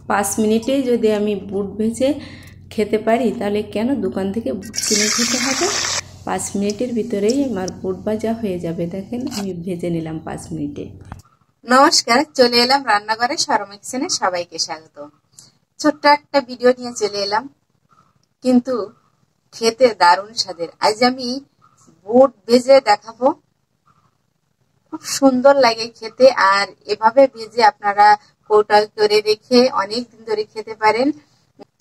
5 মিনিটেই যদি আমি বুট ভেজে খেতে পারি তাহলে কেন দোকান থেকে বুট কিনে খেতে হবে। 5 মিনিটের ভিতরেই আমার বুট ভাজা হয়ে যাবে। দেখেন আমি ভেজে নিলাম 5 মিনিটে। নমস্কার, চলে এলাম রান্নাঘরে শর্মা কিচেনে। সবাইকে স্বাগত। ছোট্ট একটা ভিডিও নিয়ে চলে এলাম, কিন্তু খেতে দারুণ স্বাদের। আজ আমি বুট ভেজে দেখাবো। খুব সুন্দর লাগে খেতে, আর এভাবে ভেজে আপনারা কৌটায় করে রেখে অনেক দিন ধরে খেতে পারেন।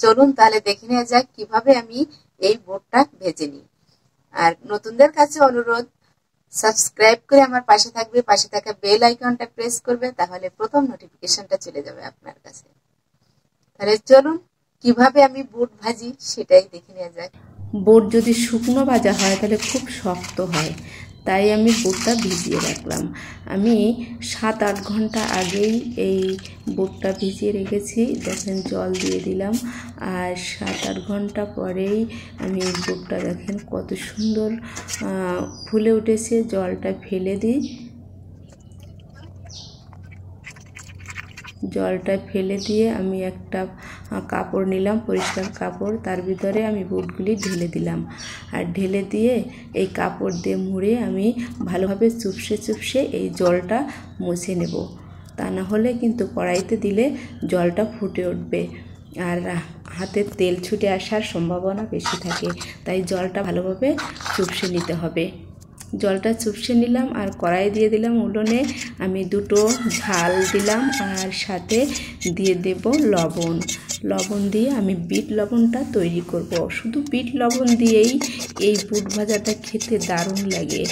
চলুন তাহলে দেখে নেওয়া যাক কিভাবে আমি এই বুটটা ভেজে নিই। আর নতুনদের কাছে অনুরোধ, সাবস্ক্রাইব করে আমার পাশে থাকবে, পাশে থাকা বেল আইকনটা প্রেস করবে, তাহলে প্রথম নোটিফিকেশনটা চলে যাবে আপনার কাছে। তাহলে চলুন কিভাবে আমি বুট ভাজি সেটাই দেখে নেওয়া যাক। বুট যদি শুকনো ভাজা হয় তাহলে খুব শক্ত হয়, তাই আমি বুটটা ভিজিয়ে রাখলাম। আমি 7-8 ঘন্টা আগেই এই বুটটা ভিজিয়ে রেখেছি। দেখেন জল দিয়ে দিলাম, আর 7-8 ঘন্টা পরেই আমি বুটটা দেখেন কত সুন্দর ফুলে উঠেছে। জলটা ফেলে দিই, জলটা ফেলে দিয়ে আমি একটা কাপড় নিলাম, পরিষ্কার কাপড়, তার ভিতরে আমি বুটগুলি ঢেলে দিলাম। আর ঢেলে দিয়ে এই কাপড় দিয়ে মুড়ে আমি ভালোভাবে চুপসে চুপসে এই জলটা মুছে নেব। তা না হলে কিন্তু কড়াইতে দিলে জলটা ফুটে উঠবে আর হাতে তেল ছুটে আসার সম্ভাবনা বেশি থাকে, তাই জলটা ভালোভাবে চুপসে নিতে হবে। জলটা চুপসে নিলাম আর কড়াই দিয়ে দিলাম উনুনে। আমি 2টো ঝাল দিলাম আর সাথে দিয়ে দেব লবণ। লবণ দিয়ে আমি বিট লবণটা তৈরি করব। শুধু বিট লবণ দিয়েই এই বুট ভাজাটা খেতে দারুণ লাগে।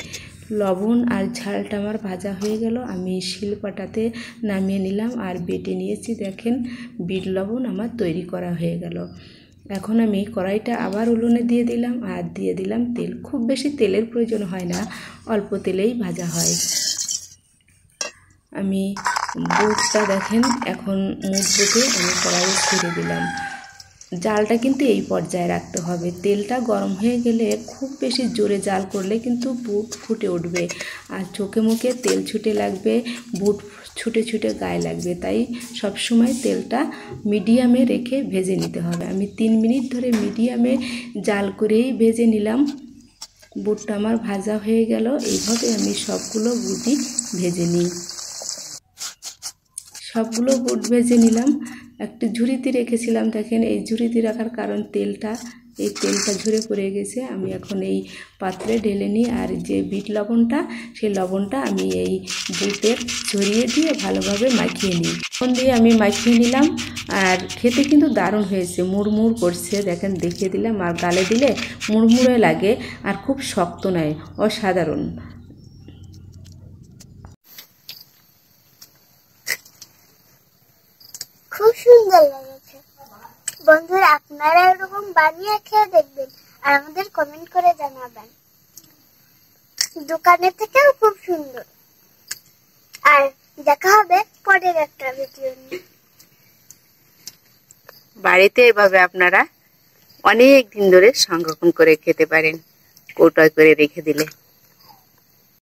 লবণ আর ঝালটা আমার ভাজা হয়ে গেল, আমি শিলপাটাতে নামিয়ে নিলাম আর বেটে নিয়েছি। দেখেন বিট লবণ আমার তৈরি করা হয়ে গেল। এখন আমি কড়াইটা আবার উনুনে দিয়ে দিলাম আর দিয়ে দিলাম তেল। খুব বেশি তেলের প্রয়োজন হয় না, অল্প তেলেই ভাজা হয়। আমি বুটটা দেখেন এখন মুখ বুটে আমি কড়াইয়ে ছেড়ে দিলাম। জালটা কিন্তু এই পর্যায়ে রাখতে হবে। তেলটা গরম হয়ে গেলে খুব বেশি জোরে জাল করলে কিন্তু বুট ফুটে উঠবে আর চোখে মুখে তেল ছুটে লাগবে, বুট ছুটে ছুটে গায়ে লাগবে। তাই সবসময় তেলটা মিডিয়ামে রেখে ভেজে নিতে হবে। আমি 3 মিনিট ধরে মিডিয়ামে জাল করেই ভেজে নিলাম। বুটটা আমার ভাজা হয়ে গেল। এইভাবে আমি সবগুলো বুটই ভেজে নিই। সবগুলো বুট ভেজে নিলাম। একটু ঝুড়িতে রেখেছিলাম, দেখেন এই ঝুড়িতে রাখার কারণ তেলটা ঝরে পড়ে গেছে। আমি এখন এই পাত্রে ঢেলে নিই আর যে বিট লবণটা, সেই লবণটা আমি এই বুটের ছড়িয়ে দিয়ে ভালোভাবে মাখিয়ে নিই। লবণ দিয়ে আমি মাখিয়ে নিলাম আর খেতে কিন্তু দারুণ হয়েছে, মুড়মুড় করছে। দেখেন দেখিয়ে দিলাম, আর গালে দিলে মুড়মুড়ে লাগে আর খুব শক্ত নয়, অসাধারণ। খুব সুন্দর লেগেছে। বন্ধুরা, আপনারা এরকম বানিয়ে খেয়ে দেখবেন আর আমাদের কমেন্ট করে জানাবেন। দোকানের থেকেও খুব সুন্দর। আর দেখা হবে পরের একটা ভিডিও নিয়ে। বাড়িতে এভাবে আপনারা অনেক দিন ধরে সংরক্ষণ করে খেতে পারেন, কৌটায় করে রেখে দিলে।